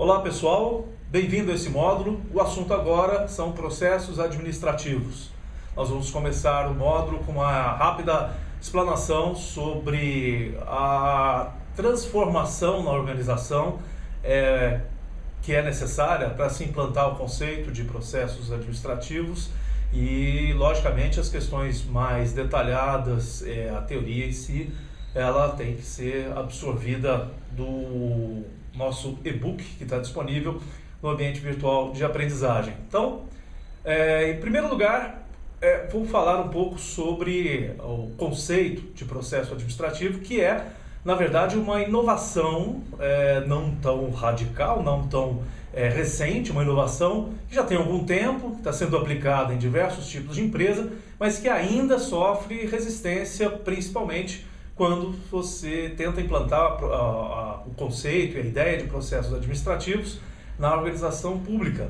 Olá pessoal, bem-vindo a esse módulo. O assunto agora são processos administrativos. Nós vamos começar o módulo com uma rápida explanação sobre a transformação na organização que é necessária para se implantar o conceito de processos administrativos e, logicamente, as questões mais detalhadas, a teoria em si, ela tem que ser absorvida do nosso e-book que está disponível no ambiente virtual de aprendizagem. Então, em primeiro lugar, vou falar um pouco sobre o conceito de processo administrativo, que é, na verdade, uma inovação não tão radical, não tão recente, uma inovação que já tem algum tempo, que está sendo aplicada em diversos tipos de empresa, mas que ainda sofre resistência, principalmente quando você tenta implantar o conceito e a ideia de processos administrativos na organização pública.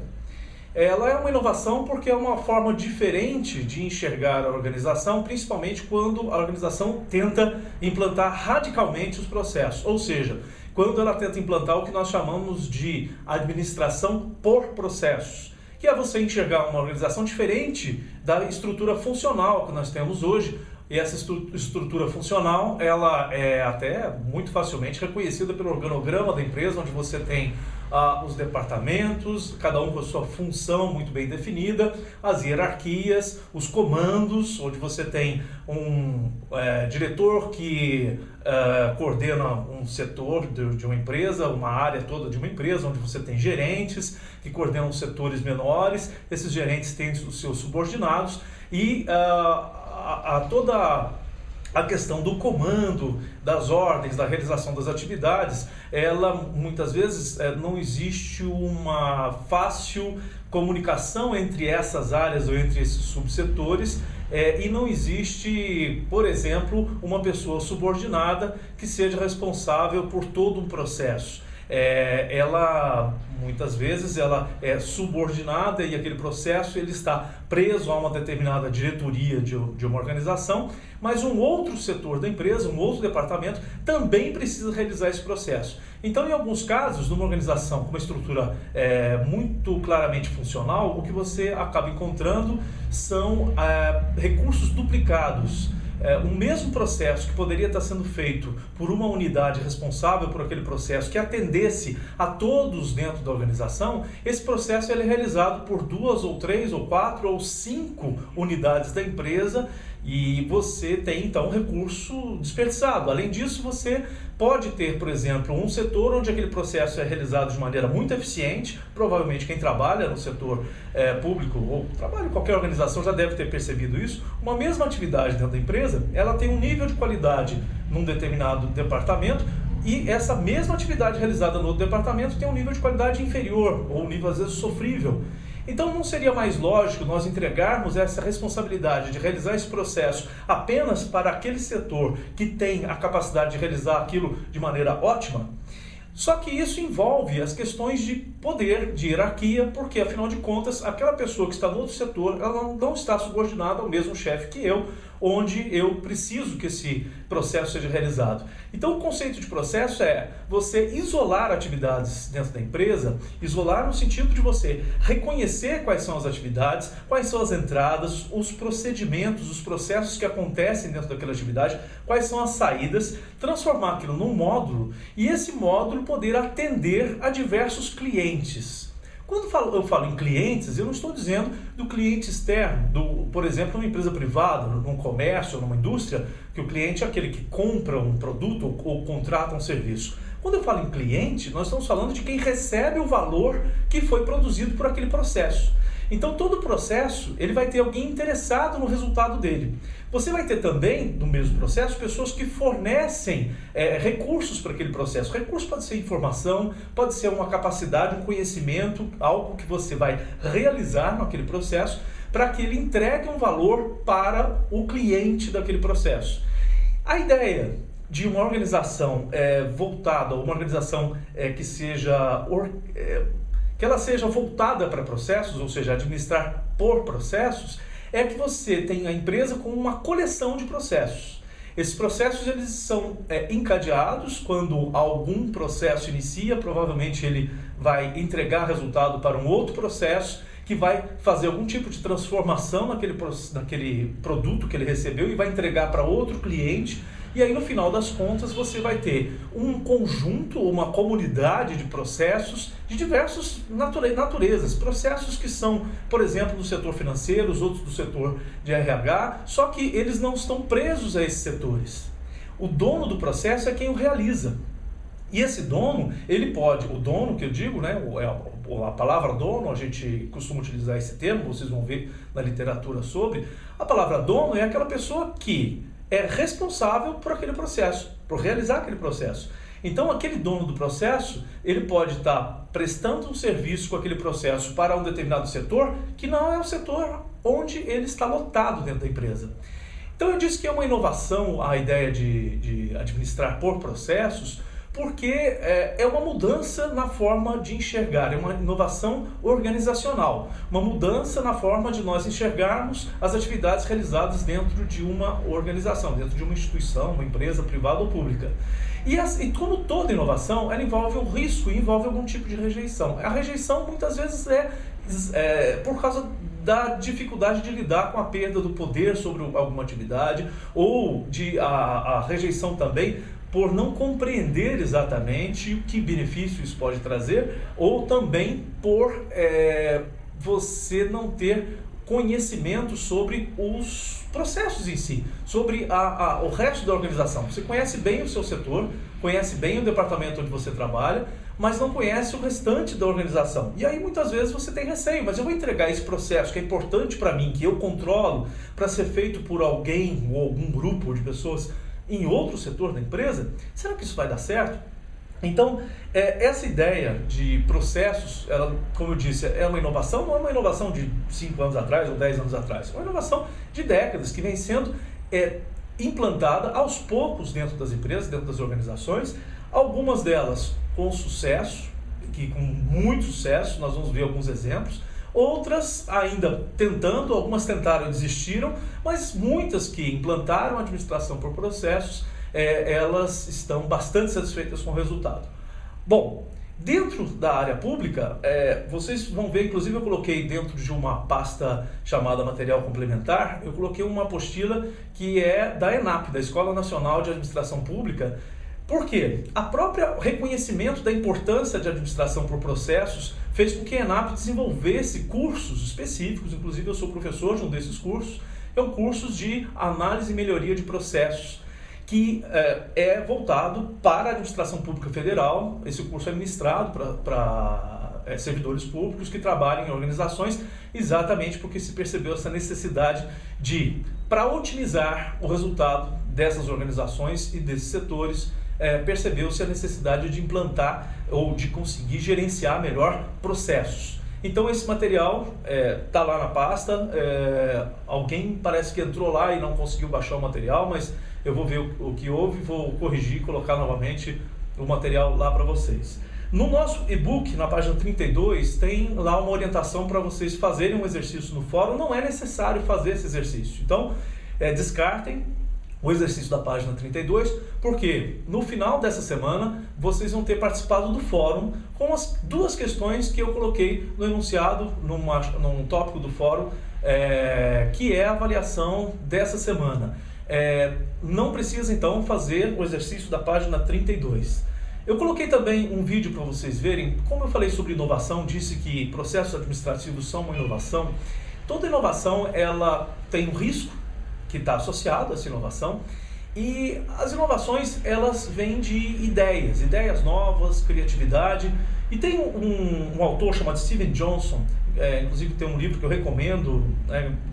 Ela é uma inovação porque é uma forma diferente de enxergar a organização, principalmente quando a organização tenta implantar radicalmente os processos, ou seja, quando ela tenta implantar o que nós chamamos de administração por processos, que é você enxergar uma organização diferente da estrutura funcional que nós temos hoje. E essa estrutura funcional, ela é até muito facilmente reconhecida pelo organograma da empresa, onde você tem os departamentos, cada um com a sua função muito bem definida, as hierarquias, os comandos, onde você tem um diretor que coordena um setor de uma empresa, uma área toda de uma empresa, onde você tem gerentes que coordenam setores menores, esses gerentes têm os seus subordinados e toda a questão do comando, das ordens, da realização das atividades, ela muitas vezes não existe uma fácil comunicação entre essas áreas ou entre esses subsetores e não existe, por exemplo, uma pessoa subordinada que seja responsável por todo um processo. Ela muitas vezes ela é subordinada e aquele processo ele está preso a uma determinada diretoria de uma organização, mas um outro setor da empresa, um outro departamento também precisa realizar esse processo. Então, em alguns casos, numa organização com uma estrutura muito claramente funcional, o que você acaba encontrando são recursos duplicados. O mesmo processo que poderia estar sendo feito por uma unidade responsável por aquele processo que atendesse a todos dentro da organização, esse processo ele é realizado por 2 ou 3 ou 4 ou 5 unidades da empresa e você tem então recurso desperdiçado. Além disso, você pode ter, por exemplo, um setor onde aquele processo é realizado de maneira muito eficiente. Provavelmente quem trabalha no setor público ou trabalha em qualquer organização já deve ter percebido isso. Uma mesma atividade dentro da empresa, ela tem um nível de qualidade num determinado departamento e essa mesma atividade realizada no outro departamento tem um nível de qualidade inferior ou um nível às vezes sofrível. Então não seria mais lógico nós entregarmos essa responsabilidade de realizar esse processo apenas para aquele setor que tem a capacidade de realizar aquilo de maneira ótima? Só que isso envolve as questões de poder, de hierarquia, porque afinal de contas, aquela pessoa que está no outro setor, ela não está subordinada ao mesmo chefe que eu, onde eu preciso que esse processo seja realizado. Então o conceito de processo é você isolar atividades dentro da empresa, isolar no sentido de você reconhecer quais são as atividades, quais são as entradas, os procedimentos, os processos que acontecem dentro daquela atividade, quais são as saídas, transformar aquilo num módulo e esse módulo poder atender a diversos clientes. Quando eu falo em clientes, eu não estou dizendo do cliente externo, por exemplo, numa empresa privada, num comércio, numa indústria, que o cliente é aquele que compra um produto ou contrata um serviço. Quando eu falo em cliente, nós estamos falando de quem recebe o valor que foi produzido por aquele processo. Então todo o processo ele vai ter alguém interessado no resultado dele. Você vai ter também, no mesmo processo, pessoas que fornecem recursos para aquele processo. Recurso pode ser informação, pode ser uma capacidade, um conhecimento, algo que você vai realizar naquele processo para que ele entregue um valor para o cliente daquele processo. A ideia de uma organização voltada, uma organização que ela seja voltada para processos, ou seja, administrar por processos, é que você tem a empresa com uma coleção de processos. Esses processos eles são encadeados quando algum processo inicia, provavelmente ele vai entregar resultado para um outro processo, que vai fazer algum tipo de transformação naquele produto que ele recebeu e vai entregar para outro cliente. E aí, no final das contas, você vai ter um conjunto, uma comunidade de processos de diversas naturezas. Processos que são, por exemplo, do setor financeiro, os outros do setor de RH, só que eles não estão presos a esses setores. O dono do processo é quem o realiza. E esse dono, ele pode, o dono que eu digo, né, a palavra dono, a gente costuma utilizar esse termo, vocês vão ver na literatura sobre, a palavra dono é aquela pessoa que é responsável por aquele processo, por realizar aquele processo. Então, aquele dono do processo, ele pode estar prestando um serviço com aquele processo para um determinado setor, que não é o setor onde ele está lotado dentro da empresa. Então, eu disse que é uma inovação a ideia de administrar por processos, porque é uma mudança na forma de enxergar, é uma inovação organizacional, uma mudança na forma de nós enxergarmos as atividades realizadas dentro de uma organização, dentro de uma instituição, uma empresa privada ou pública. E como toda inovação, ela envolve um risco e envolve algum tipo de rejeição. A rejeição muitas vezes é por causa da dificuldade de lidar com a perda do poder sobre alguma atividade, ou a rejeição também por não compreender exatamente que benefício isso pode trazer, ou também por você não ter conhecimento sobre os processos em si, sobre o resto da organização. Você conhece bem o seu setor, conhece bem o departamento onde você trabalha, mas não conhece o restante da organização. E aí muitas vezes você tem receio, mas eu vou entregar esse processo que é importante para mim, que eu controlo, para ser feito por alguém ou algum grupo de pessoas em outro setor da empresa? Será que isso vai dar certo? Então, essa ideia de processos, ela, como eu disse, é uma inovação, não é uma inovação de 5 anos atrás ou 10 anos atrás, é uma inovação de décadas que vem sendo implantada aos poucos dentro das empresas, dentro das organizações, algumas delas com sucesso, com muito sucesso, nós vamos ver alguns exemplos, outras ainda tentando, algumas tentaram e desistiram, mas muitas que implantaram a administração por processos, elas estão bastante satisfeitas com o resultado. Bom, dentro da área pública, vocês vão ver, inclusive eu coloquei dentro de uma pasta chamada material complementar, eu coloquei uma apostila que é da ENAP, da Escola Nacional de Administração Pública. Por quê? A própria reconhecimento da importância de administração por processos fez com que a ENAP desenvolvesse cursos específicos, inclusive eu sou professor de um desses cursos, cursos de análise e melhoria de processos, que é voltado para a administração pública federal. Esse curso é ministrado para servidores públicos que trabalham em organizações, exatamente porque se percebeu essa necessidade para otimizar o resultado dessas organizações e desses setores, percebeu-se a necessidade de implantar ou de conseguir gerenciar melhor processos. Então esse material está lá na pasta, alguém parece que entrou lá e não conseguiu baixar o material, mas eu vou ver o que houve, vou corrigir e colocar novamente o material lá para vocês. No nosso e-book, na página 32, tem lá uma orientação para vocês fazerem um exercício no fórum. Não é necessário fazer esse exercício, então descartem o exercício da página 32, porque no final dessa semana vocês vão ter participado do fórum com as duas questões que eu coloquei no enunciado, num tópico do fórum, que é a avaliação dessa semana. Não precisa então fazer o exercício da página 32. Eu coloquei também um vídeo para vocês verem, como eu falei sobre inovação, disse que processos administrativos são uma inovação. Toda inovação ela tem um risco que está associado a essa inovação, e as inovações elas vêm de ideias novas, criatividade, e tem um autor chamado Steven Johnson, inclusive tem um livro que eu recomendo,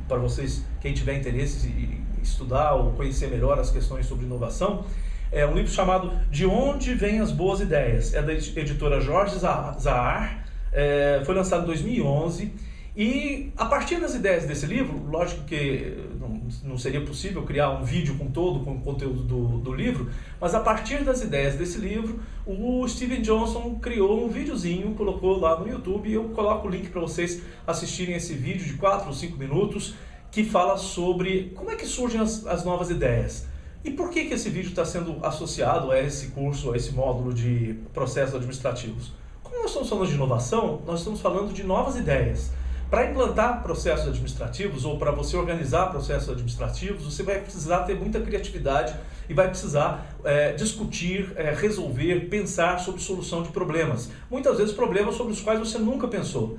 para vocês, quem tiver interesse em estudar ou conhecer melhor as questões sobre inovação, é um livro chamado De Onde Vêm as Boas Ideias, é da editora Jorge Zahar, foi lançado em 2011, e a partir das ideias desse livro, lógico que não seria possível criar um vídeo com o conteúdo do livro, mas a partir das ideias desse livro, o Steven Johnson criou um videozinho, colocou lá no YouTube, e eu coloco o link para vocês assistirem esse vídeo de 4 ou 5 minutos, que fala sobre como é que surgem as novas ideias. E por que esse vídeo está sendo associado a esse curso, a esse módulo de processos administrativos? Quando nós estamos falando de inovação, nós estamos falando de novas ideias. Para implantar processos administrativos ou para você organizar processos administrativos, você vai precisar ter muita criatividade e vai precisar discutir, resolver, pensar sobre solução de problemas. Muitas vezes problemas sobre os quais você nunca pensou.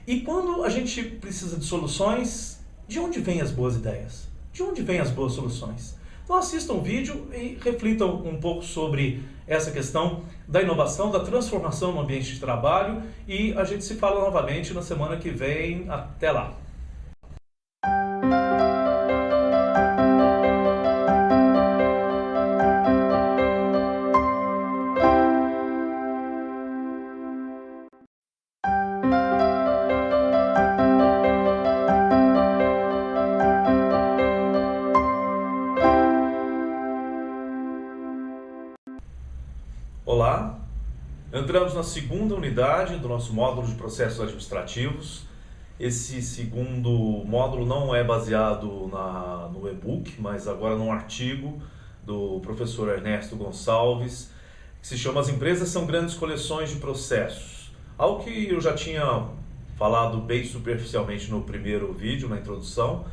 E quando a gente precisa de soluções, de onde vêm as boas ideias? De onde vêm as boas soluções? Então assistam o vídeo e reflitam um pouco sobre essa questão da inovação, da transformação no ambiente de trabalho, e a gente se fala novamente na semana que vem. Até lá! Olá, entramos na segunda unidade do nosso módulo de processos administrativos. Esse segundo módulo não é baseado no e-book, mas agora num artigo do professor Ernesto Gonçalves, que se chama As Empresas são Grandes Coleções de Processos. Algo que eu já tinha falado bem superficialmente no primeiro vídeo, na introdução,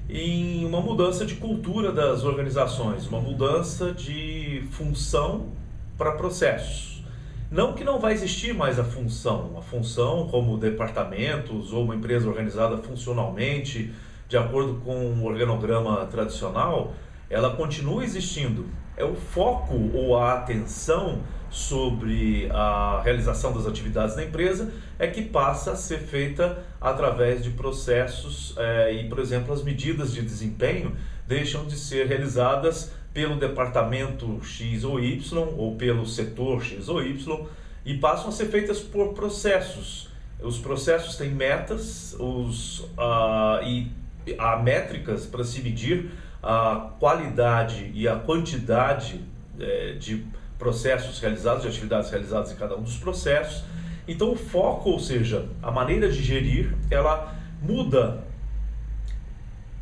em uma mudança de cultura das organizações, uma mudança de função para processos. Não que não vai existir mais a função como departamentos ou uma empresa organizada funcionalmente, de acordo com o organograma tradicional, ela continua existindo. É o foco ou a atenção sobre a realização das atividades da empresa é que passa a ser feita através de processos e, por exemplo, as medidas de desempenho deixam de ser realizadas pelo departamento X ou Y ou pelo setor X ou Y e passam a ser feitas por processos. Os processos têm metas e há métricas para se medir a qualidade e a quantidade de processos realizados, de atividades realizadas em cada um dos processos. Então o foco, ou seja, a maneira de gerir, ela muda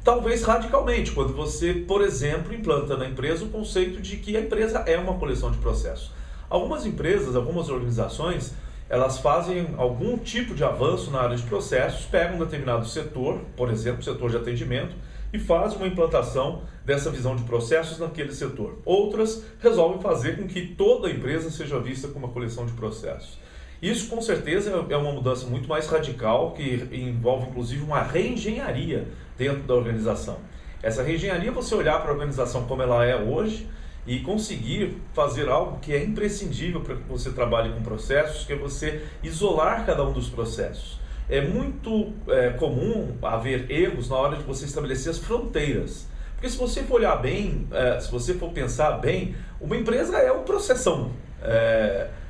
talvez radicalmente, quando você, por exemplo, implanta na empresa o conceito de que a empresa é uma coleção de processos. Algumas empresas, algumas organizações, elas fazem algum tipo de avanço na área de processos, pegam um determinado setor, por exemplo, o setor de atendimento, e fazem uma implantação dessa visão de processos naquele setor. Outras resolvem fazer com que toda a empresa seja vista como uma coleção de processos. Isso, com certeza, é uma mudança muito mais radical, que envolve, inclusive, uma reengenharia dentro da organização. Essa reengenharia é você olhar para a organização como ela é hoje e conseguir fazer algo que é imprescindível para que você trabalhe com processos, que é você isolar cada um dos processos. É muito comum haver erros na hora de você estabelecer as fronteiras. Porque se você for olhar bem, se você for pensar bem, uma empresa é um processão,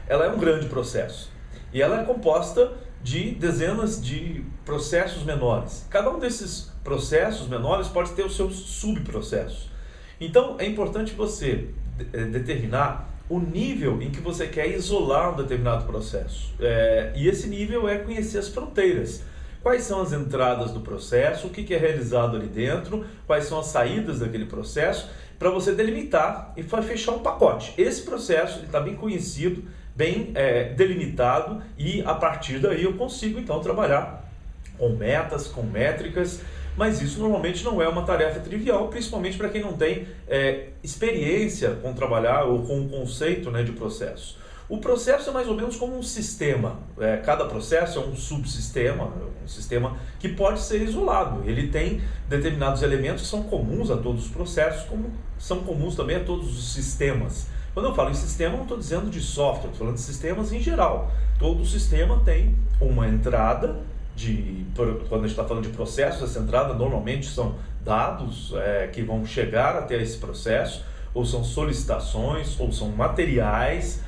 ela é um grande processo. E ela é composta de dezenas de processos menores. Cada um desses processos menores pode ter os seus subprocessos. Então é importante você determinar o nível em que você quer isolar um determinado processo. E esse nível é conhecer as fronteiras. Quais são as entradas do processo, o que é realizado ali dentro, quais são as saídas daquele processo, para você delimitar e fechar um pacote. Esse processo está bem conhecido, bem delimitado, e a partir daí eu consigo então trabalhar com metas, com métricas, mas isso normalmente não é uma tarefa trivial, principalmente para quem não tem experiência com trabalhar ou com o conceito de processo. O processo é mais ou menos como um sistema, cada processo é um subsistema, um sistema que pode ser isolado. Ele tem determinados elementos que são comuns a todos os processos, como são comuns também a todos os sistemas. Quando eu falo em sistema, não estou dizendo de software, estou falando de sistemas em geral. Todo sistema tem uma entrada, quando a gente está falando de processos, essa entrada normalmente são dados que vão chegar até esse processo, ou são solicitações, ou são materiais.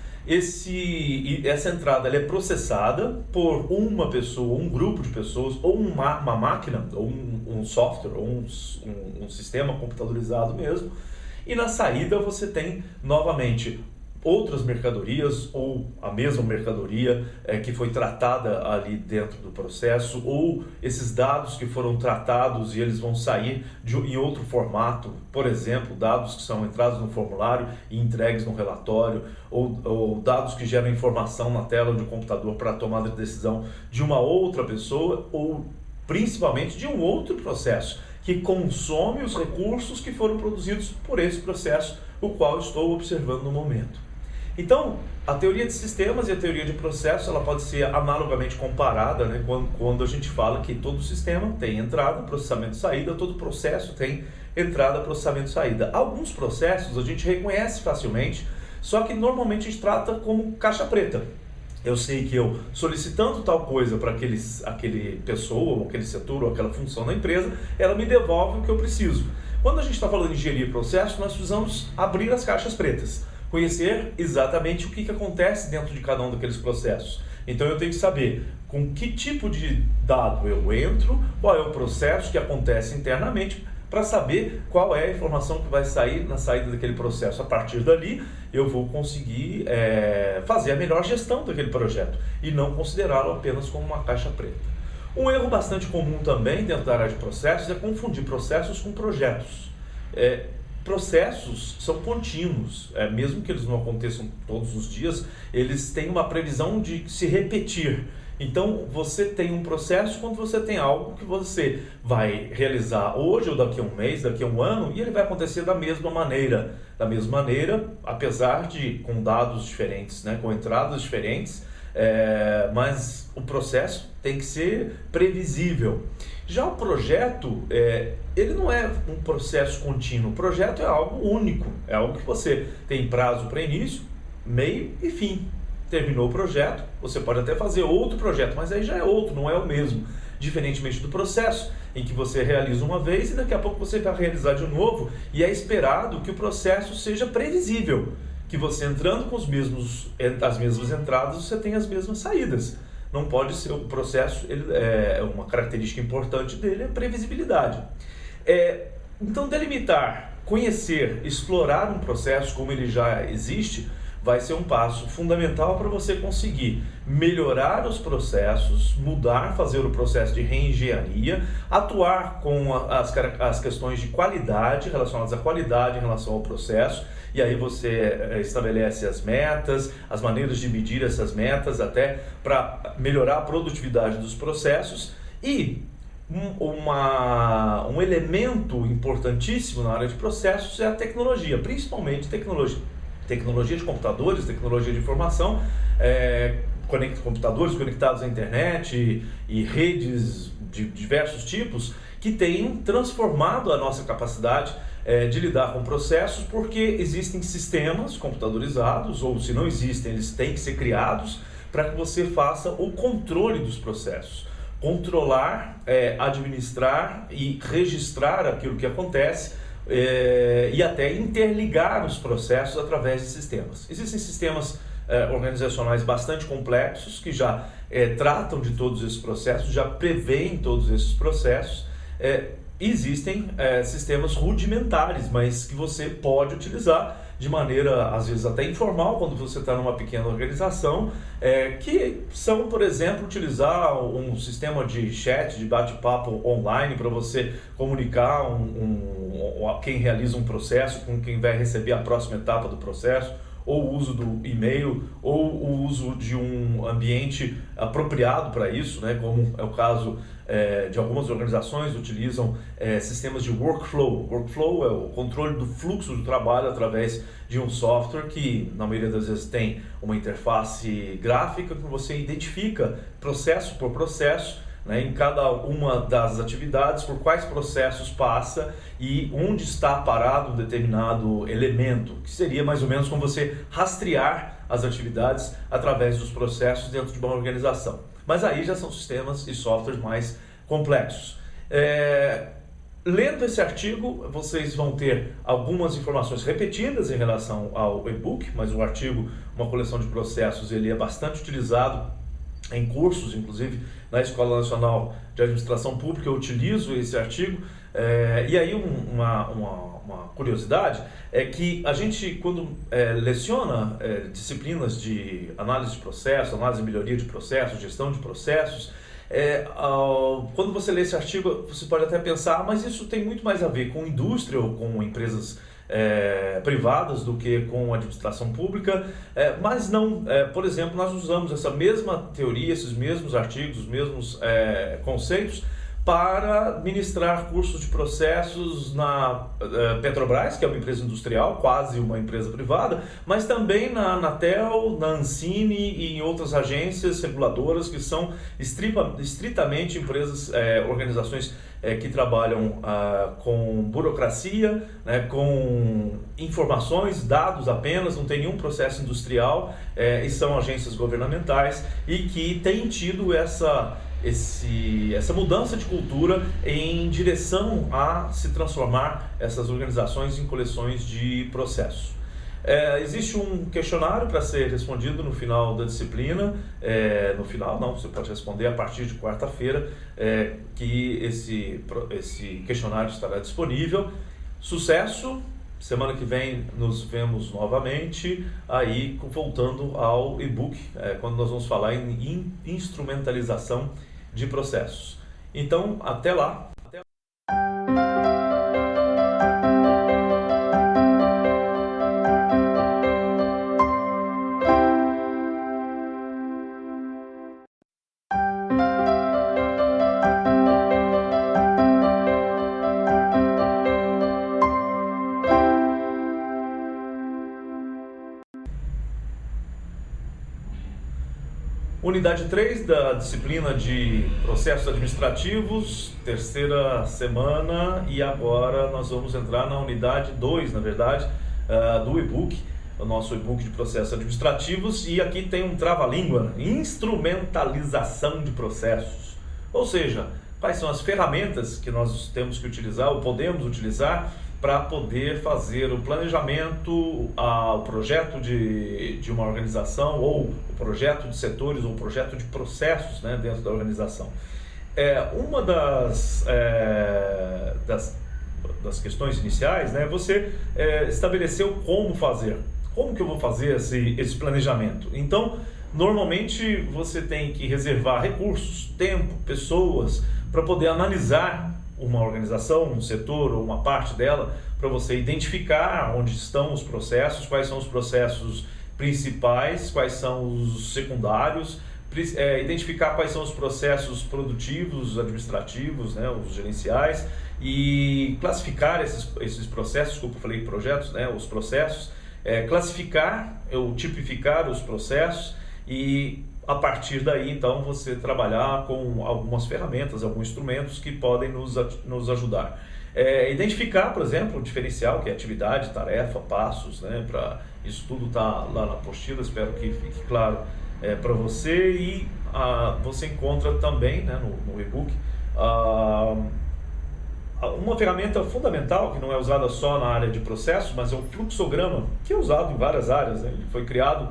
Essa entrada ela é processada por uma pessoa, um grupo de pessoas, ou uma máquina, ou um software, ou um sistema computadorizado mesmo. E na saída você tem novamente outras mercadorias ou a mesma mercadoria que foi tratada ali dentro do processo, ou esses dados que foram tratados e eles vão sair em outro formato, por exemplo, dados que são entrados no formulário e entregues no relatório, ou dados que geram informação na tela de um computador para a tomada de decisão de uma outra pessoa, ou principalmente de um outro processo que consome os recursos que foram produzidos por esse processo, o qual estou observando no momento. Então, a teoria de sistemas e a teoria de processos, ela pode ser analogamente comparada, né, quando a gente fala que todo sistema tem entrada, processamento e saída, todo processo tem entrada, processamento e saída. Alguns processos a gente reconhece facilmente, só que normalmente a gente trata como caixa preta. Eu sei que eu solicitando tal coisa para aquele pessoa, ou aquele setor, ou aquela função da empresa, ela me devolve o que eu preciso. Quando a gente está falando de engenharia e processo, nós precisamos abrir as caixas pretas, conhecer exatamente o que acontece dentro de cada um daqueles processos. Então eu tenho que saber com que tipo de dado eu entro, qual é o processo que acontece internamente, para saber qual é a informação que vai sair na saída daquele processo. A partir dali, eu vou conseguir fazer a melhor gestão daquele projeto e não considerá-lo apenas como uma caixa preta. Um erro bastante comum também dentro da área de processos é confundir processos com projetos. Processos são contínuos, mesmo que eles não aconteçam todos os dias, eles têm uma previsão de se repetir. Então, você tem um processo quando você tem algo que você vai realizar hoje ou daqui a um mês, daqui a um ano, e ele vai acontecer da mesma maneira. Da mesma maneira, apesar de com dados diferentes, né, com entradas diferentes, mas o processo tem que ser previsível. Já o projeto, ele não é um processo contínuo. O projeto é algo único, é algo que você tem prazo para início, meio e fim. Terminou o projeto, você pode até fazer outro projeto, mas aí já é outro, não é o mesmo. Diferentemente do processo, em que você realiza uma vez e daqui a pouco você vai realizar de novo, e é esperado que o processo seja previsível, que você entrando com as mesmas entradas, você tem as mesmas saídas. Não pode ser o processo, uma característica importante dele é a previsibilidade. Então, delimitar, conhecer, explorar um processo como ele já existe, vai ser um passo fundamental para você conseguir melhorar os processos, fazer o processo de reengenharia, atuar com as questões de qualidade, relacionadas à qualidade em relação ao processo, e aí você estabelece as metas, as maneiras de medir essas metas, até para melhorar a produtividade dos processos. E um elemento importantíssimo na área de processos é a tecnologia, principalmente tecnologia de computadores, tecnologia de informação, computadores conectados à internet e redes de diversos tipos que têm transformado a nossa capacidade de lidar com processos, porque existem sistemas computadorizados, ou se não existem, eles têm que ser criados para que você faça o controle dos processos. Controlar, administrar e registrar aquilo que acontece, e até interligar os processos através de sistemas. Existem sistemas organizacionais bastante complexos que já tratam de todos esses processos, já preveem todos esses processos. Existem sistemas rudimentares, mas que você pode utilizar de maneira, às vezes, até informal, quando você está numa pequena organização, que são, por exemplo, utilizar um sistema de chat, de bate-papo online para você comunicar quem realiza um processo com quem vai receber a próxima etapa do processo, ou o uso do e-mail, ou o uso de um ambiente apropriado para isso, né? Como é o caso de algumas organizações utilizam sistemas de workflow. Workflow é o controle do fluxo do trabalho através de um software que, na maioria das vezes, tem uma interface gráfica que você identifica processo por processo, né, em cada uma das atividades, por quais processos passa e onde está parado um determinado elemento, que seria mais ou menos como você rastrear as atividades através dos processos dentro de uma organização. Mas aí já são sistemas e softwares mais complexos. Lendo esse artigo, vocês vão ter algumas informações repetidas em relação ao e-book, mas o artigo, uma coleção de processos, ele é bastante utilizado em cursos, inclusive na Escola Nacional de Administração Pública, eu utilizo esse artigo. E aí uma curiosidade é que a gente, quando leciona disciplinas de análise de processo, análise e melhoria de processos, gestão de processos, quando você lê esse artigo, você pode até pensar, mas isso tem muito mais a ver com indústria ou com empresas privadas do que com administração pública, mas não. Por exemplo, nós usamos essa mesma teoria, esses mesmos artigos, os mesmos conceitos para ministrar cursos de processos na Petrobras, que é uma empresa industrial, quase uma empresa privada, mas também na Anatel, na Ancine e em outras agências reguladoras que são estritamente empresas, organizações que trabalham com burocracia, né, com informações, dados apenas, não tem nenhum processo industrial, e são agências governamentais e que têm tido essa mudança de cultura em direção a se transformar essas organizações em coleções de processos. Existe um questionário para ser respondido no final da disciplina, no final não, você pode responder a partir de quarta-feira, que esse questionário estará disponível. Sucesso! Semana que vem nos vemos novamente, aí voltando ao e-book, quando nós vamos falar em instrumentalização de processos. Então, até lá! Unidade 3 da disciplina de processos administrativos, terceira semana, e agora nós vamos entrar na unidade 2, na verdade, do e-book, o nosso e-book de processos administrativos, e aqui tem um trava-língua, instrumentalização de processos, ou seja, quais são as ferramentas que nós temos que utilizar ou podemos utilizar para poder fazer o planejamento, o projeto de uma organização, ou o projeto de setores, ou o projeto de processos, né, dentro da organização. Uma das questões iniciais, né, você estabeleceu como fazer. Como que eu vou fazer esse planejamento? Então, normalmente você tem que reservar recursos, tempo, pessoas, para poder analisar uma organização, um setor ou uma parte dela, para você identificar onde estão os processos, quais são os processos principais, quais são os secundários, identificar quais são os processos produtivos, administrativos, né, os gerenciais, e classificar esses processos, desculpa, eu falei projetos, né, os processos, classificar ou tipificar os processos e a partir daí, então, você trabalhar com algumas ferramentas, alguns instrumentos que podem nos ajudar. Identificar, por exemplo, o diferencial, que é atividade, tarefa, passos, né? Isso tudo está lá na apostila, espero que fique claro para você. E você encontra também, né, no e-book uma ferramenta fundamental, que não é usada só na área de processos, mas é o fluxograma, que é usado em várias áreas, né? Ele foi criado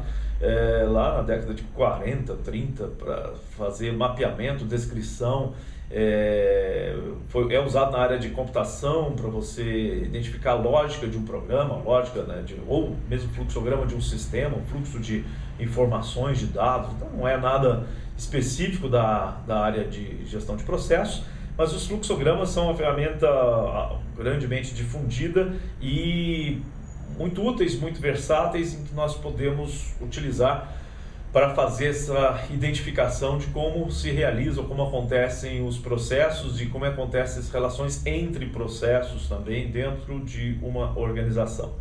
lá na década de 40, 30, para fazer mapeamento, descrição, é usado na área de computação para você identificar a lógica de um programa, lógica, né, ou mesmo fluxograma de um sistema, um fluxo de informações, de dados. Então não é nada específico da área de gestão de processos, mas os fluxogramas são uma ferramenta grandemente difundida e muito úteis, muito versáteis, em que nós podemos utilizar para fazer essa identificação de como se realizam, como acontecem os processos e como acontecem as relações entre processos também dentro de uma organização.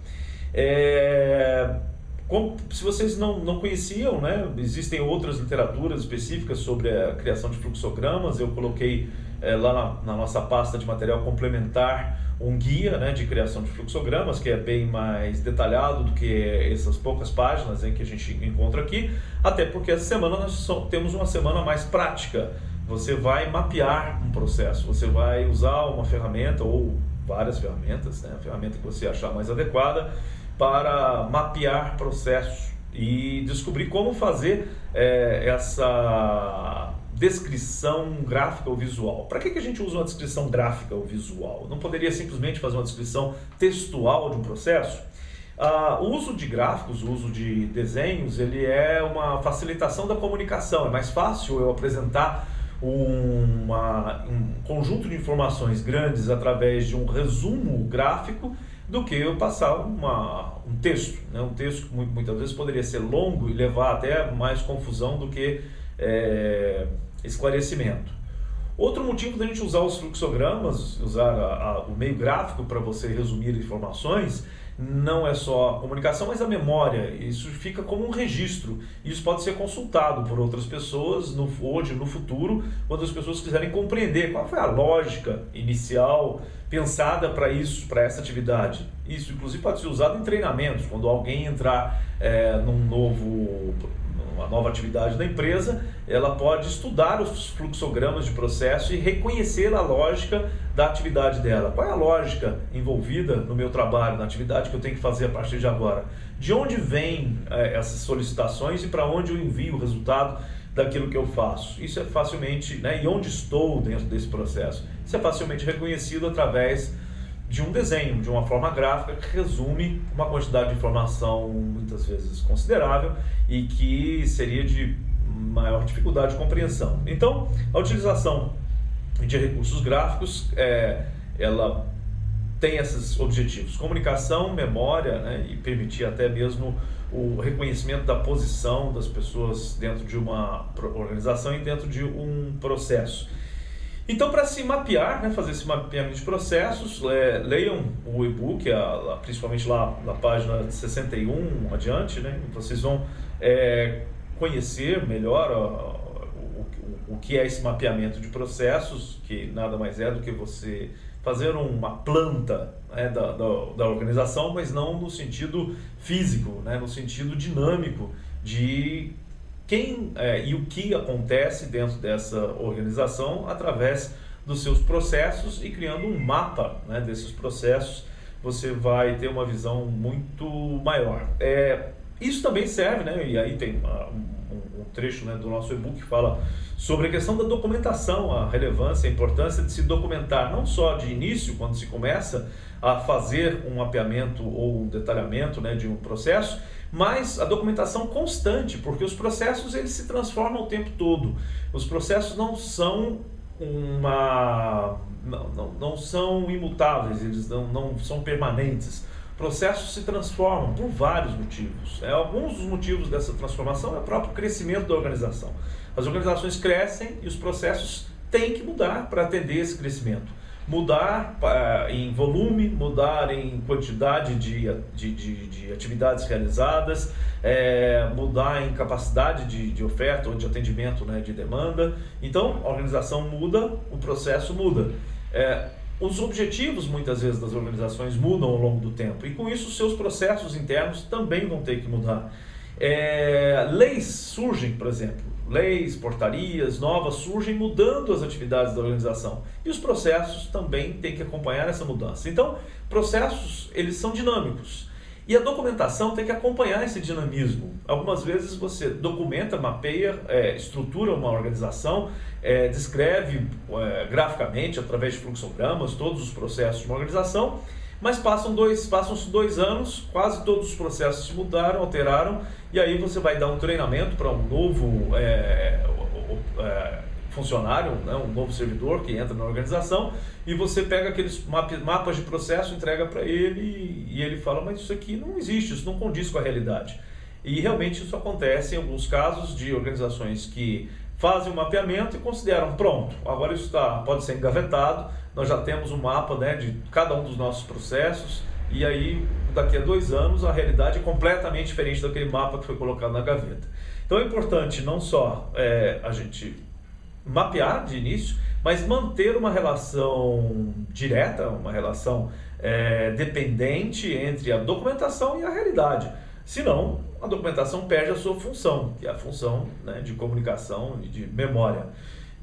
Se vocês não conheciam, né, existem outras literaturas específicas sobre a criação de fluxogramas. Eu coloquei lá na nossa pasta de material complementar um guia, né, de criação de fluxogramas, que é bem mais detalhado do que essas poucas páginas que a gente encontra aqui, até porque essa semana nós temos uma semana mais prática. Você vai mapear um processo, você vai usar uma ferramenta ou várias ferramentas, né, a ferramenta que você achar mais adequada, para mapear processos e descobrir como fazer essa descrição gráfica ou visual. Para que a gente usa uma descrição gráfica ou visual? Não poderia simplesmente fazer uma descrição textual de um processo? O uso de gráficos, o uso de desenhos, ele é uma facilitação da comunicação. É mais fácil eu apresentar um conjunto de informações grandes através de um resumo gráfico do que eu passar um texto, né? Um texto que muitas vezes poderia ser longo e levar até mais confusão do que esclarecimento. Outro motivo da gente usar os fluxogramas, usar o meio gráfico para você resumir informações, não é só a comunicação, mas a memória. Isso fica como um registro. Isso pode ser consultado por outras pessoas hoje, no futuro, quando as pessoas quiserem compreender qual foi a lógica inicial pensada para isso, para essa atividade. Isso, inclusive, pode ser usado em treinamentos. Quando alguém entrar uma nova atividade da empresa, ela pode estudar os fluxogramas de processo e reconhecer a lógica da atividade dela. Qual é a lógica envolvida no meu trabalho, na atividade que eu tenho que fazer a partir de agora? De onde vêm essas solicitações e para onde eu envio o resultado daquilo que eu faço? Isso é facilmente, e onde estou dentro desse processo? Isso é facilmente reconhecido através de um desenho, de uma forma gráfica que resume uma quantidade de informação muitas vezes considerável e que seria de maior dificuldade de compreensão. Então, a utilização de recursos gráficos, ela tem esses objetivos: comunicação, memória, e permitir até mesmo o reconhecimento da posição das pessoas dentro de uma organização e dentro de um processo. Então, para se mapear, fazer esse mapeamento de processos, leiam o e-book, principalmente lá na página 61 adiante, vocês vão conhecer melhor o que é esse mapeamento de processos, que nada mais é do que você fazer uma planta da organização, mas não no sentido físico, no sentido dinâmico de quem e o que acontece dentro dessa organização através dos seus processos, e criando um mapa desses processos, você vai ter uma visão muito maior. Isso também serve, e aí tem um trecho do nosso e-book que fala sobre a questão da documentação, a relevância, a importância de se documentar, não só de início, quando se começa a fazer um mapeamento ou um detalhamento de um processo, mas a documentação constante, porque os processos eles se transformam o tempo todo. Os processos não são não são imutáveis, eles não são permanentes. Processos se transformam por vários motivos. Alguns dos motivos dessa transformação é o próprio crescimento da organização. As organizações crescem e os processos têm que mudar para atender esse crescimento. Mudar em volume, mudar em quantidade de atividades realizadas, mudar em capacidade de oferta ou de atendimento de demanda. Então, a organização muda, o processo muda. Os objetivos, muitas vezes, das organizações mudam ao longo do tempo, e com isso os seus processos internos também vão ter que mudar. Leis surgem, por exemplo, leis, portarias novas surgem mudando as atividades da organização, e os processos também têm que acompanhar essa mudança. Então, processos, eles são dinâmicos, e a documentação tem que acompanhar esse dinamismo. Algumas vezes você documenta, mapeia, estrutura uma organização, descreve graficamente, através de fluxogramas, todos os processos de uma organização, mas passam-se 2 anos, quase todos os processos se mudaram, alteraram, e aí você vai dar um treinamento para um novo funcionário, um novo servidor que entra na organização, e você pega aqueles mapas de processo, entrega para ele, e ele fala: mas isso aqui não existe, isso não condiz com a realidade. E realmente isso acontece em alguns casos de organizações que fazem o mapeamento e consideram: pronto, agora isso pode ser engavetado, nós já temos um mapa de cada um dos nossos processos, e aí daqui a 2 anos a realidade é completamente diferente daquele mapa que foi colocado na gaveta. Então é importante não só a gente mapear de início, mas manter uma relação direta, uma relação dependente entre a documentação e a realidade. Senão, a documentação perde a sua função, que é a função de comunicação e de memória.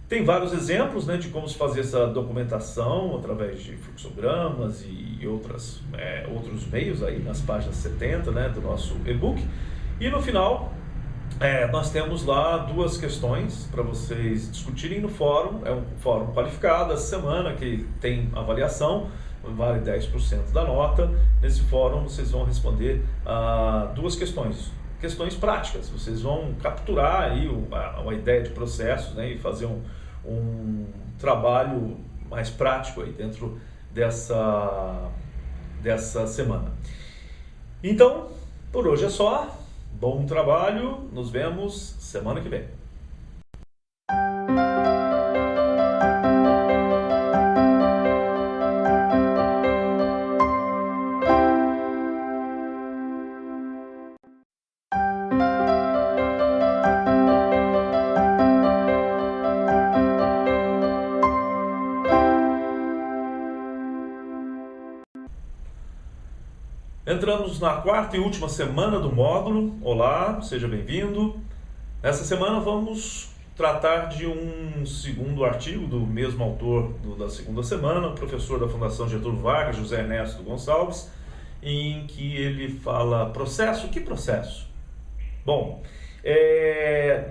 Tem vários exemplos de como se fazer essa documentação através de fluxogramas e outros meios aí nas páginas 70 do nosso e-book. E no final, nós temos lá duas questões para vocês discutirem no fórum. É um fórum qualificado essa semana que tem avaliação, vale 10% da nota. Nesse fórum vocês vão responder duas questões práticas. Vocês vão capturar aí uma ideia de processos, né, e fazer um trabalho mais prático aí dentro dessa semana. Então, por hoje é só. Bom trabalho, nos vemos semana que vem. Entramos na quarta e última semana do módulo. Olá, seja bem-vindo. Nessa semana vamos tratar de um segundo artigo do mesmo autor da segunda semana, o professor da Fundação Getúlio Vargas, José Ernesto Gonçalves, em que ele fala processo. Que processo? Bom,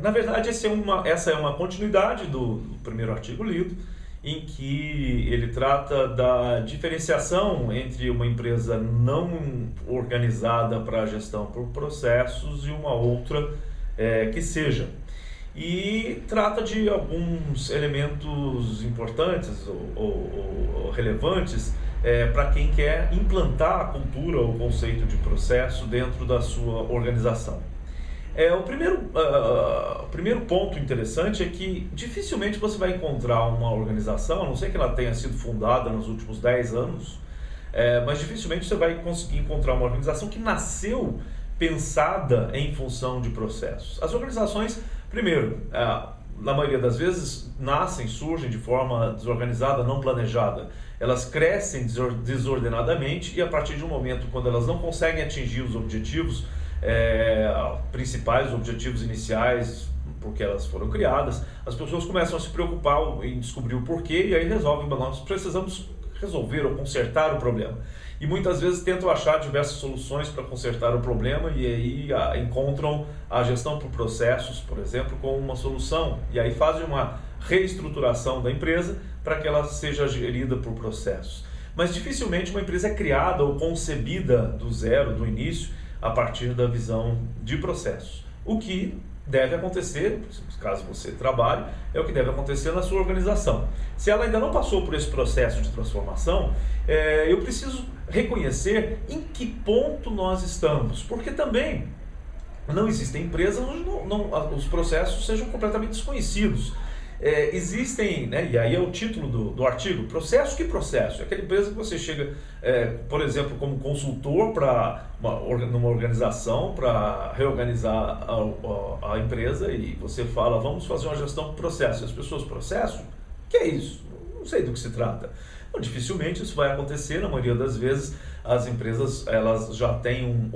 na verdade essa é uma continuidade do primeiro artigo lido, em que ele trata da diferenciação entre uma empresa não organizada para a gestão por processos e uma outra que seja. E trata de alguns elementos importantes ou relevantes para quem quer implantar a cultura ou conceito de processo dentro da sua organização. O primeiro ponto interessante é que dificilmente você vai encontrar uma organização, a não ser que ela tenha sido fundada nos últimos 10 anos, mas dificilmente você vai conseguir encontrar uma organização que nasceu pensada em função de processos. As organizações, primeiro, na maioria das vezes, surgem de forma desorganizada, não planejada. Elas crescem desordenadamente e a partir de um momento, quando elas não conseguem atingir os objetivos, principais objetivos iniciais, porque elas foram criadas, as pessoas começam a se preocupar em descobrir o porquê e aí resolvem, nós precisamos resolver ou consertar o problema. E muitas vezes tentam achar diversas soluções para consertar o problema e aí encontram a gestão por processos, por exemplo, como uma solução. E aí fazem uma reestruturação da empresa para que ela seja gerida por processos. Mas dificilmente uma empresa é criada ou concebida do zero, do início, a partir da visão de processos. O que deve acontecer, caso você trabalhe, é o que deve acontecer na sua organização. Se ela ainda não passou por esse processo de transformação, eu preciso reconhecer em que ponto nós estamos, porque também não existem empresas onde os processos sejam completamente desconhecidos. Existem, né, e aí é o título do artigo, processo. Que processo? É aquela empresa que você chega, por exemplo, como consultor para numa organização para reorganizar a empresa e você fala, vamos fazer uma gestão por processo. E as pessoas, processo? O que é isso? Não sei do que se trata. Então, dificilmente isso vai acontecer. Na maioria das vezes as empresas elas já têm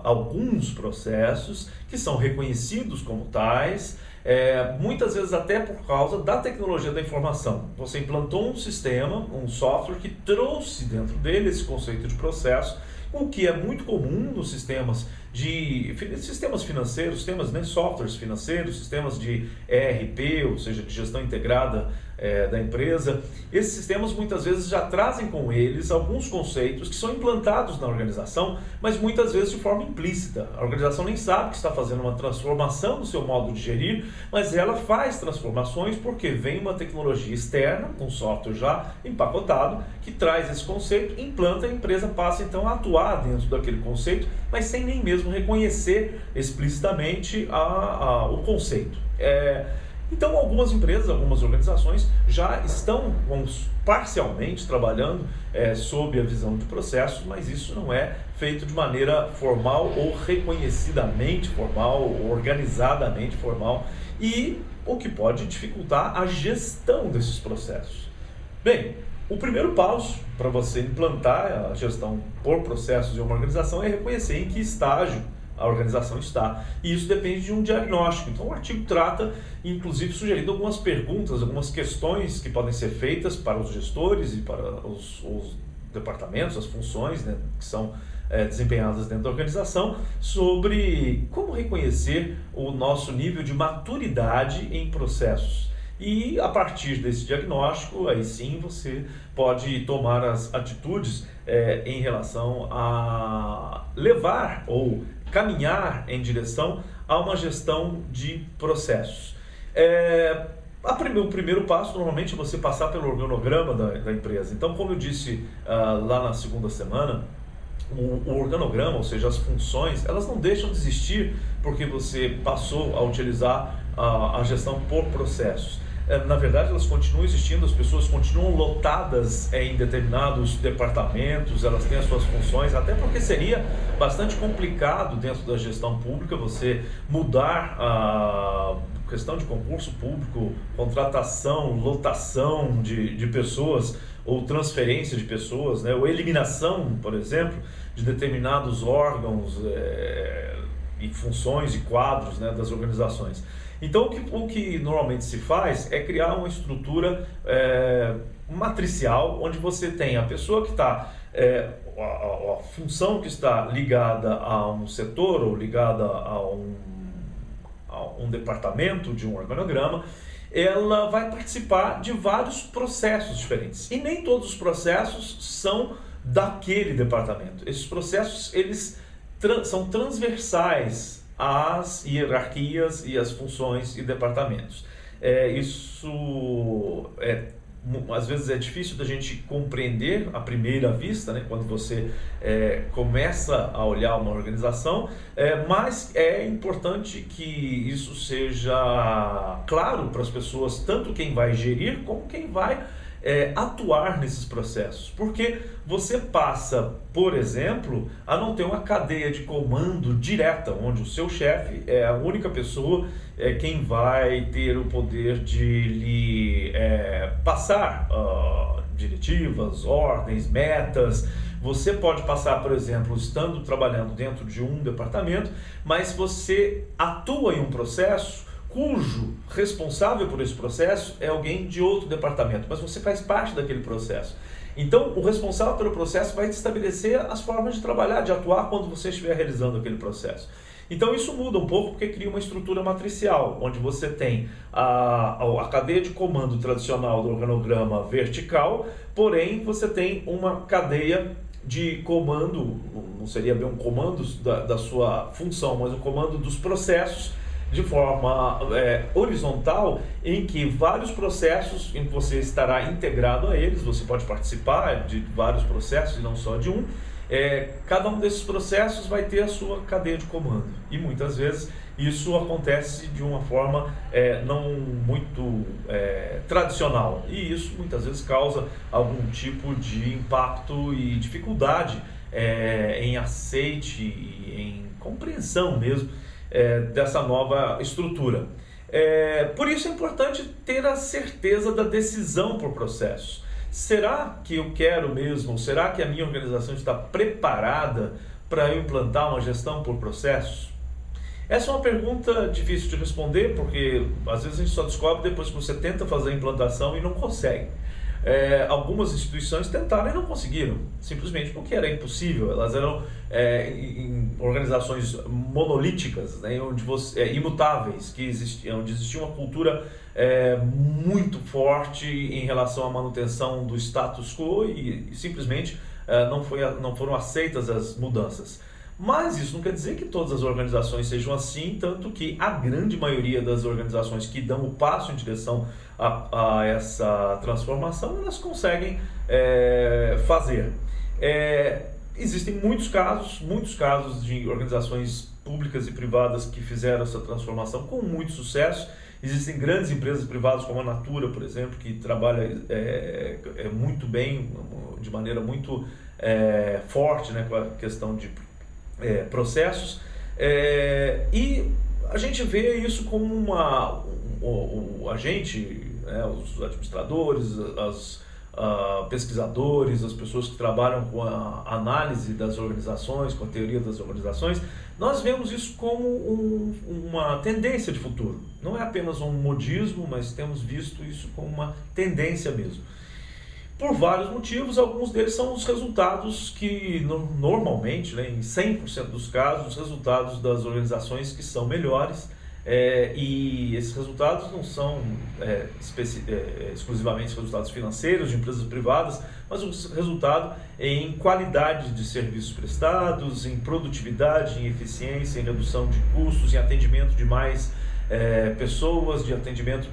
alguns processos que são reconhecidos como tais, muitas vezes até por causa da tecnologia da informação. Você implantou um sistema, um software que trouxe dentro dele esse conceito de processo, o que é muito comum nos sistemas financeiros, softwares financeiros, sistemas de ERP, ou seja, de gestão integrada da empresa. Esses sistemas muitas vezes já trazem com eles alguns conceitos que são implantados na organização, mas muitas vezes de forma implícita. A organização nem sabe que está fazendo uma transformação no seu modo de gerir, mas ela faz transformações porque vem uma tecnologia externa, um software já empacotado, que traz esse conceito, implanta, a empresa passa então a atuar dentro daquele conceito, mas sem nem mesmo reconhecer explicitamente o conceito. Então, algumas empresas, algumas organizações já estão parcialmente trabalhando sob a visão de processos, mas isso não é feito de maneira formal ou reconhecidamente formal, ou organizadamente formal, e o que pode dificultar a gestão desses processos. Bem, o primeiro passo para você implantar a gestão por processos em uma organização é reconhecer em que estágio a organização está. E isso depende de um diagnóstico. Então o artigo trata, inclusive sugerindo algumas perguntas, algumas questões que podem ser feitas para os gestores e para os departamentos, as funções, né, que são desempenhadas dentro da organização, sobre como reconhecer o nosso nível de maturidade em processos. E a partir desse diagnóstico, aí sim você pode tomar as atitudes em relação a levar ou caminhar em direção a uma gestão de processos. O primeiro passo normalmente é você passar pelo organograma da empresa. Então, como eu disse lá na segunda semana, o organograma, ou seja, as funções, elas não deixam de existir porque você passou a utilizar a gestão por processos. Na verdade, elas continuam existindo, as pessoas continuam lotadas em determinados departamentos, elas têm as suas funções, até porque seria bastante complicado dentro da gestão pública você mudar a questão de concurso público, contratação, lotação de pessoas ou transferência de pessoas, né, ou eliminação, por exemplo, de determinados órgãos e funções e quadros, né, das organizações. Então, o que normalmente se faz é criar uma estrutura matricial, onde você tem a pessoa que está, a função que está ligada a um setor ou ligada a um departamento de um organograma, ela vai participar de vários processos diferentes. E nem todos os processos são daquele departamento. Esses processos, eles são transversais às hierarquias e às funções e departamentos. Isso às vezes é difícil da gente compreender à primeira vista, né, quando você começa a olhar uma organização, mas é importante que isso seja claro para as pessoas, tanto quem vai gerir como quem vai atuar nesses processos, porque você passa, por exemplo, a não ter uma cadeia de comando direta, onde o seu chefe é a única pessoa quem vai ter o poder de lhe passar diretivas, ordens, metas. Você pode passar, por exemplo, estando trabalhando dentro de um departamento, mas você atua em um processo cujo responsável por esse processo é alguém de outro departamento, mas você faz parte daquele processo. Então, o responsável pelo processo vai estabelecer as formas de trabalhar, de atuar quando você estiver realizando aquele processo. Então, isso muda um pouco porque cria uma estrutura matricial, onde você tem a cadeia de comando tradicional do organograma vertical, porém, você tem uma cadeia de comando, não seria bem um comando da sua função, mas um comando dos processos, de forma horizontal, em que vários processos, em que você estará integrado a eles, você pode participar de vários processos e não só de um. Cada um desses processos vai ter a sua cadeia de comando, e muitas vezes isso acontece de uma forma não muito tradicional, e isso muitas vezes causa algum tipo de impacto e dificuldade em aceite e em compreensão mesmo dessa nova estrutura. Por isso é importante ter a certeza da decisão por processos. Será que eu quero mesmo, será que a minha organização está preparada para eu implantar uma gestão por processos? Essa é uma pergunta difícil de responder, porque às vezes a gente só descobre depois que você tenta fazer a implantação e não consegue. Algumas instituições tentaram e não conseguiram, simplesmente porque era impossível. Elas eram em organizações monolíticas, né, imutáveis, onde existia uma cultura muito forte em relação à manutenção do status quo e simplesmente não foram aceitas as mudanças. Mas isso não quer dizer que todas as organizações sejam assim, tanto que a grande maioria das organizações que dão o passo em direção a essa transformação, elas conseguem fazer. Existem muitos casos de organizações públicas e privadas que fizeram essa transformação com muito sucesso. Existem grandes empresas privadas como a Natura, por exemplo, que trabalha muito bem, de maneira muito forte, né, com a questão de processos, e a gente vê isso como a gente, os administradores, os pesquisadores, as pessoas que trabalham com a análise das organizações, com a teoria das organizações, nós vemos isso como uma tendência de futuro. Não é apenas um modismo, mas temos visto isso como uma tendência mesmo. por vários motivos. Alguns deles são os resultados que normalmente, né, em 100% dos casos, os resultados das organizações que são melhores. E esses resultados não são exclusivamente resultados financeiros de empresas privadas, mas o resultado em qualidade de serviços prestados, em produtividade, em eficiência, em redução de custos, em atendimento de mais pessoas, de atendimento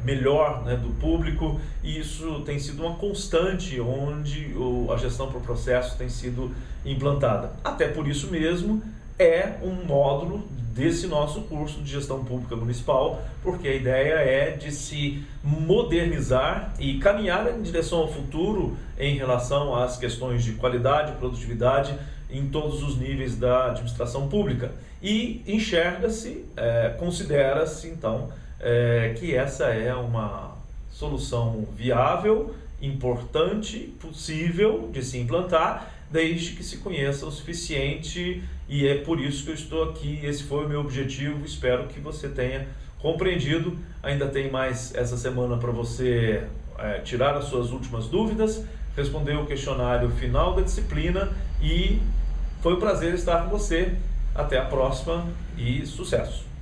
melhor, né, do público. E isso tem sido uma constante onde a gestão por processo tem sido implantada. Até por isso mesmo é um módulo desse nosso curso de gestão pública municipal, porque a ideia é de se modernizar e caminhar em direção ao futuro em relação às questões de qualidade e produtividade em todos os níveis da administração pública. E enxerga-se, considera-se então que essa é uma solução viável, importante, possível de se implantar, desde que se conheça o suficiente, e é por isso que eu estou aqui. Esse foi o meu objetivo, espero que você tenha compreendido. Ainda tem mais essa semana para você tirar as suas últimas dúvidas, responder o questionário final da disciplina, e foi um prazer estar com você. Até a próxima e sucesso!